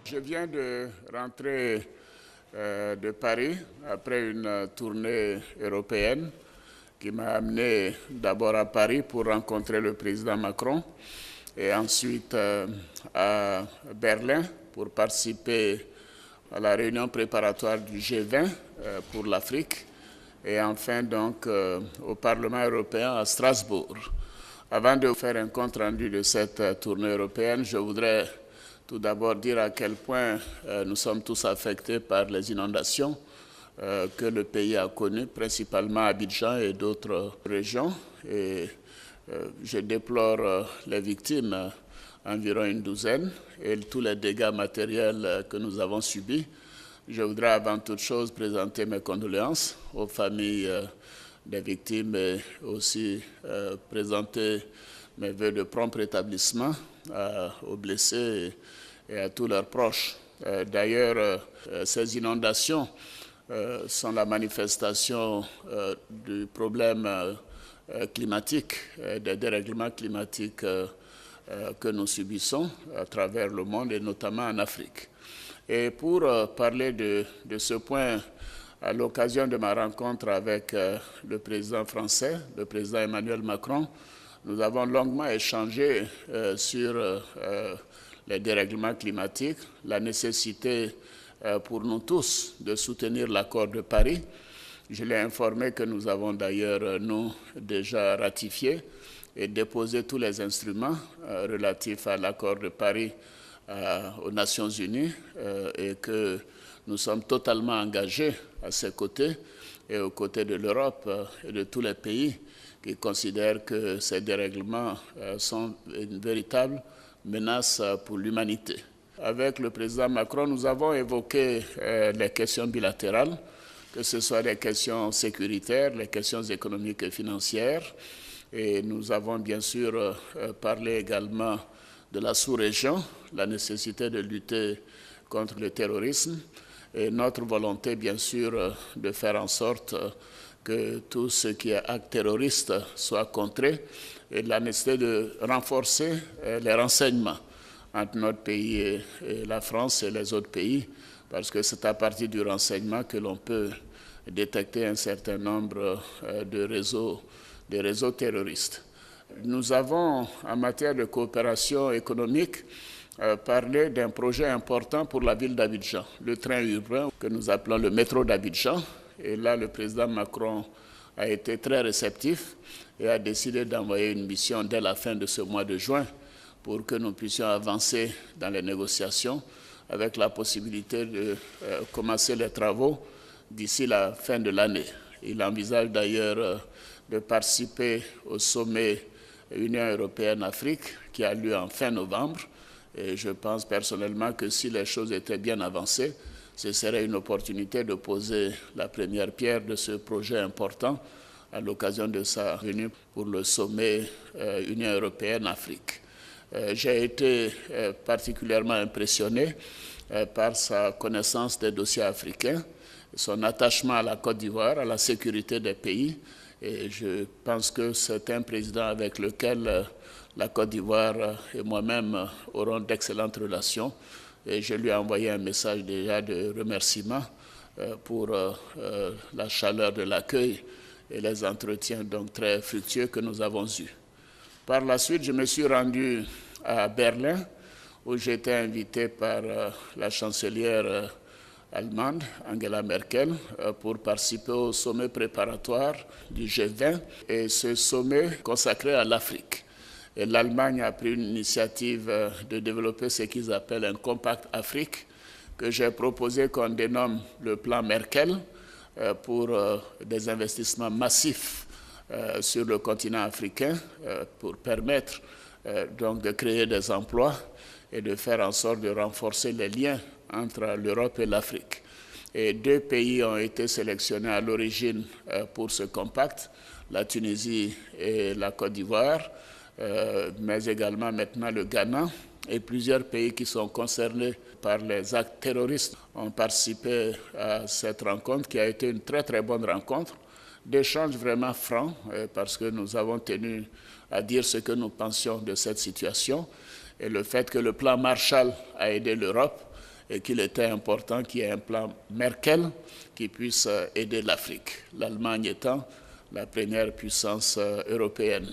Je viens de rentrer de Paris après une tournée européenne qui m'a amené d'abord à Paris pour rencontrer le président Macron et ensuite à Berlin pour participer à la réunion préparatoire du G20 pour l'Afrique et enfin donc au Parlement européen à Strasbourg. Avant de faire un compte rendu de cette tournée européenne, je voudrais tout d'abord dire à quel point nous sommes tous affectés par les inondations que le pays a connues, principalement Abidjan et d'autres régions. Et je déplore les victimes, environ une douzaine, et tous les dégâts matériels que nous avons subis. Je voudrais avant toute chose présenter mes condoléances aux familles des victimes et aussi présenter mes vœux de prompt rétablissement aux blessés et à tous leurs proches. D'ailleurs, ces inondations sont la manifestation du problème climatique, des dérèglements climatiques que nous subissons à travers le monde et notamment en Afrique. Et pour parler de ce point, à l'occasion de ma rencontre avec le président français, le président Emmanuel Macron, nous avons longuement échangé sur les dérèglements climatiques, la nécessité pour nous tous de soutenir l'accord de Paris. Je l'ai informé que nous avons d'ailleurs, nous, déjà ratifié et déposé tous les instruments relatifs à l'accord de Paris aux Nations Unies et que nous sommes totalement engagés à ses côtés et aux côtés de l'Europe et de tous les pays qui considèrent que ces dérèglements sont une véritable menace pour l'humanité. Avec le président Macron, nous avons évoqué les questions bilatérales, que ce soit les questions sécuritaires, les questions économiques et financières. Et nous avons bien sûr parlé également de la sous-région, la nécessité de lutter contre le terrorisme et notre volonté bien sûr de faire en sorte que tout ce qui est acte terroriste soit contré et la nécessité de renforcer les renseignements entre notre pays et la France et les autres pays, parce que c'est à partir du renseignement que l'on peut détecter un certain nombre de réseaux terroristes. Nous avons, en matière de coopération économique, parlé d'un projet important pour la ville d'Abidjan, le train urbain que nous appelons le métro d'Abidjan. Et là, le président Macron a été très réceptif et a décidé d'envoyer une mission dès la fin de ce mois de juin pour que nous puissions avancer dans les négociations avec la possibilité de commencer les travaux d'ici la fin de l'année. Il envisage d'ailleurs de participer au sommet Union européenne-Afrique qui a lieu en fin novembre. Et je pense personnellement que si les choses étaient bien avancées, ce serait une opportunité de poser la première pierre de ce projet important à l'occasion de sa venue pour le sommet Union européenne-Afrique. J'ai été particulièrement impressionné par sa connaissance des dossiers africains, son attachement à la Côte d'Ivoire, à la sécurité des pays. Et je pense que c'est un président avec lequel la Côte d'Ivoire et moi-même aurons d'excellentes relations. Et je lui ai envoyé un message déjà de remerciement pour la chaleur de l'accueil et les entretiens donc très fructueux que nous avons eus. Par la suite, je me suis rendu à Berlin où j'ai été invité par la chancelière allemande, Angela Merkel, pour participer au sommet préparatoire du G20 et ce sommet consacré à l'Afrique. Et l'Allemagne a pris une initiative de développer ce qu'ils appellent un compact Afrique que j'ai proposé qu'on dénomme le plan Merkel pour des investissements massifs sur le continent africain pour permettre donc de créer des emplois et de faire en sorte de renforcer les liens entre l'Europe et l'Afrique. Et 2 pays ont été sélectionnés à l'origine pour ce compact, la Tunisie et la Côte d'Ivoire, mais également maintenant le Ghana et plusieurs pays qui sont concernés par les actes terroristes ont participé à cette rencontre qui a été une très très bonne rencontre, d'échanges vraiment francs parce que nous avons tenu à dire ce que nous pensions de cette situation et le fait que le plan Marshall a aidé l'Europe et qu'il était important qu'il y ait un plan Merkel qui puisse aider l'Afrique, l'Allemagne étant la première puissance européenne.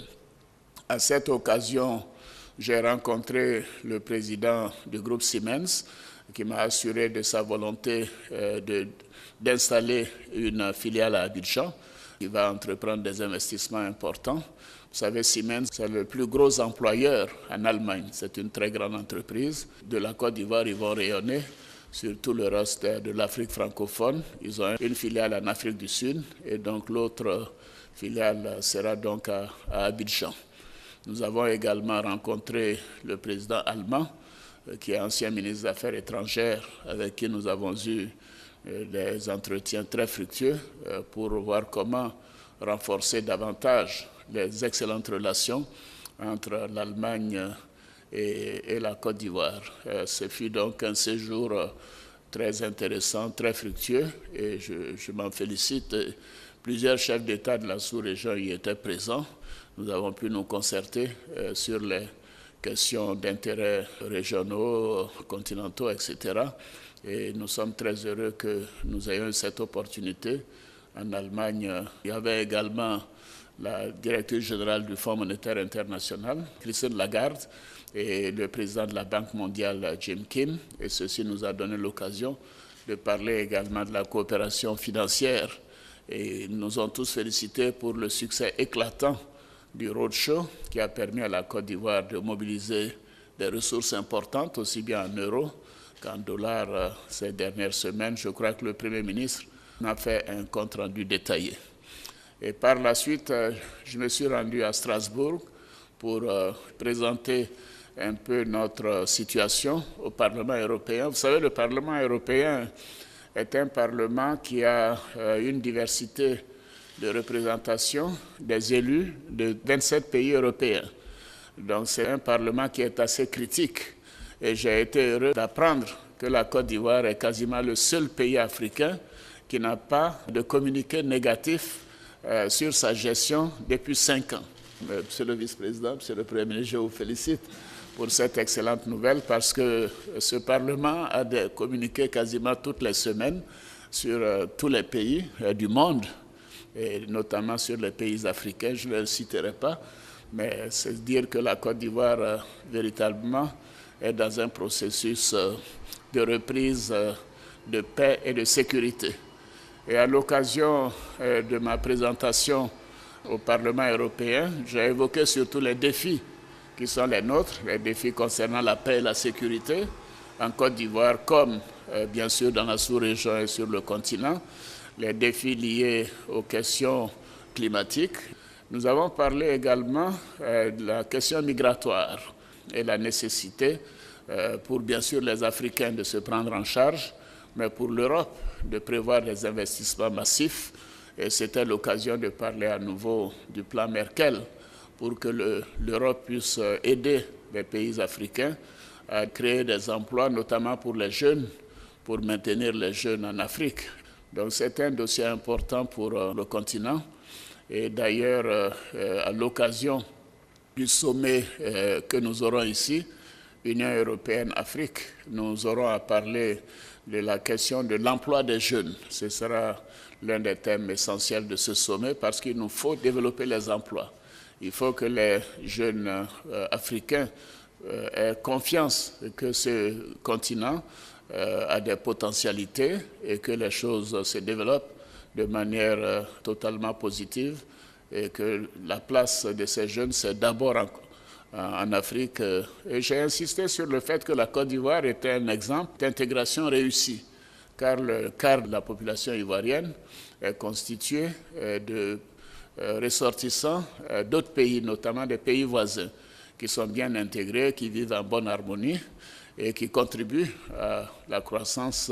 À cette occasion, j'ai rencontré le président du groupe Siemens qui m'a assuré de sa volonté d'installer une filiale à Abidjan qui va entreprendre des investissements importants. Vous savez, Siemens, c'est le plus gros employeur en Allemagne. C'est une très grande entreprise. De la Côte d'Ivoire, ils vont rayonner sur tout le reste de l'Afrique francophone. Ils ont une filiale en Afrique du Sud et donc l'autre filiale sera donc à Abidjan. Nous avons également rencontré le président allemand, qui est ancien ministre des Affaires étrangères, avec qui nous avons eu des entretiens très fructueux pour voir comment renforcer davantage les excellentes relations entre l'Allemagne et la Côte d'Ivoire. Ce fut donc un séjour très intéressant, très fructueux, et je m'en félicite. Plusieurs chefs d'État de la sous-région y étaient présents. Nous avons pu nous concerter sur les questions d'intérêt régionaux, continentaux, etc. Et nous sommes très heureux que nous ayons cette opportunité. En Allemagne, il y avait également la directrice générale du Fonds monétaire international, Christine Lagarde, et le président de la Banque mondiale, Jim Kim. Et ceci nous a donné l'occasion de parler également de la coopération financière. Et ils nous ont tous félicités pour le succès éclatant du roadshow qui a permis à la Côte d'Ivoire de mobiliser des ressources importantes, aussi bien en euros qu'en dollars ces dernières semaines. Je crois que le Premier ministre a fait un compte-rendu détaillé. Et par la suite, je me suis rendu à Strasbourg pour présenter un peu notre situation au Parlement européen. Vous savez, le Parlement européen est un parlement qui a une diversité de représentation des élus de 27 pays européens. Donc c'est un parlement qui est assez critique. Et j'ai été heureux d'apprendre que la Côte d'Ivoire est quasiment le seul pays africain qui n'a pas de communiqué négatif sur sa gestion depuis 5 ans. Monsieur le vice-président, monsieur le Premier ministre, je vous félicite pour cette excellente nouvelle parce que ce Parlement a des communiqués quasiment toutes les semaines sur tous les pays du monde, et notamment sur les pays africains. Je ne les citerai pas, mais c'est dire que la Côte d'Ivoire véritablement est dans un processus de reprise de paix et de sécurité. Et à l'occasion de ma présentation au Parlement européen, j'ai évoqué surtout les défis qui sont les nôtres, les défis concernant la paix et la sécurité en Côte d'Ivoire, comme bien sûr dans la sous-région et sur le continent, les défis liés aux questions climatiques. Nous avons parlé également de la question migratoire et la nécessité pour bien sûr les Africains de se prendre en charge, mais pour l'Europe de prévoir des investissements massifs. Et c'était l'occasion de parler à nouveau du plan Merkel pour que l'Europe puisse aider les pays africains à créer des emplois, notamment pour les jeunes, pour maintenir les jeunes en Afrique. Donc c'est un dossier important pour le continent. Et d'ailleurs, à l'occasion du sommet que nous aurons ici, Union européenne-Afrique, nous aurons à parler de la question de l'emploi des jeunes. Ce sera l'un des thèmes essentiels de ce sommet parce qu'il nous faut développer les emplois. Il faut que les jeunes africains aient confiance que ce continent a des potentialités et que les choses se développent de manière totalement positive et que la place de ces jeunes, c'est d'abord en Afrique. Et j'ai insisté sur le fait que la Côte d'Ivoire était un exemple d'intégration réussie, car le quart de la population ivoirienne est constitué de ressortissants d'autres pays, notamment des pays voisins, qui sont bien intégrés, qui vivent en bonne harmonie et qui contribuent à la croissance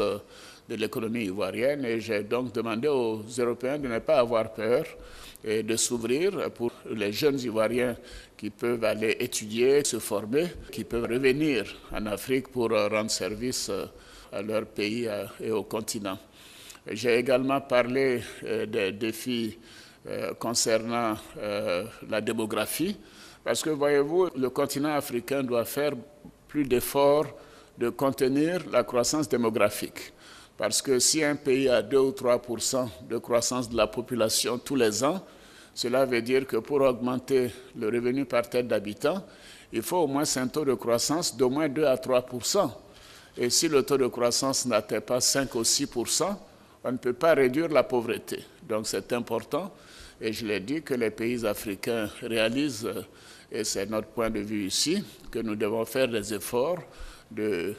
de l'économie ivoirienne. Et j'ai donc demandé aux Européens de ne pas avoir peur et de s'ouvrir pour les jeunes Ivoiriens qui peuvent aller étudier, se former, qui peuvent revenir en Afrique pour rendre service à leur pays et au continent. J'ai également parlé des défis concernant la démographie, parce que, voyez-vous, le continent africain doit faire plus d'efforts de contenir la croissance démographique. Parce que si un pays a 2 ou 3% de croissance de la population tous les ans, cela veut dire que pour augmenter le revenu par tête d'habitant, il faut au moins un taux de croissance d'au moins 2 à 3%. Et si le taux de croissance n'atteint pas 5 ou 6%, on ne peut pas réduire la pauvreté. Donc c'est important, et je l'ai dit, que les pays africains réalisent, et c'est notre point de vue ici, que nous devons faire des efforts de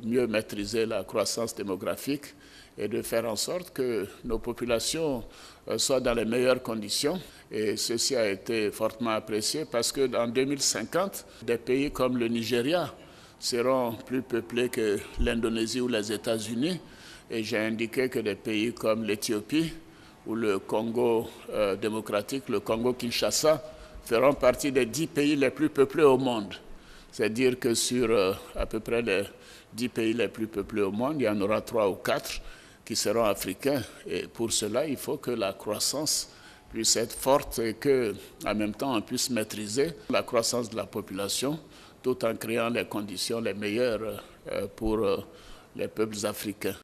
mieux maîtriser la croissance démographique et de faire en sorte que nos populations soient dans les meilleures conditions. Et ceci a été fortement apprécié parce qu'en 2050, des pays comme le Nigeria seront plus peuplés que l'Indonésie ou les États-Unis. Et j'ai indiqué que des pays comme l'Éthiopie ou le Congo démocratique, le Congo-Kinshasa, feront partie des 10 pays les plus peuplés au monde. C'est-à-dire que sur à peu près les 10 pays les plus peuplés au monde, il y en aura 3 ou 4 qui seront africains. Et pour cela, il faut que la croissance puisse être forte et qu'en même temps, on puisse maîtriser la croissance de la population tout en créant les conditions les meilleures pour les peuples africains.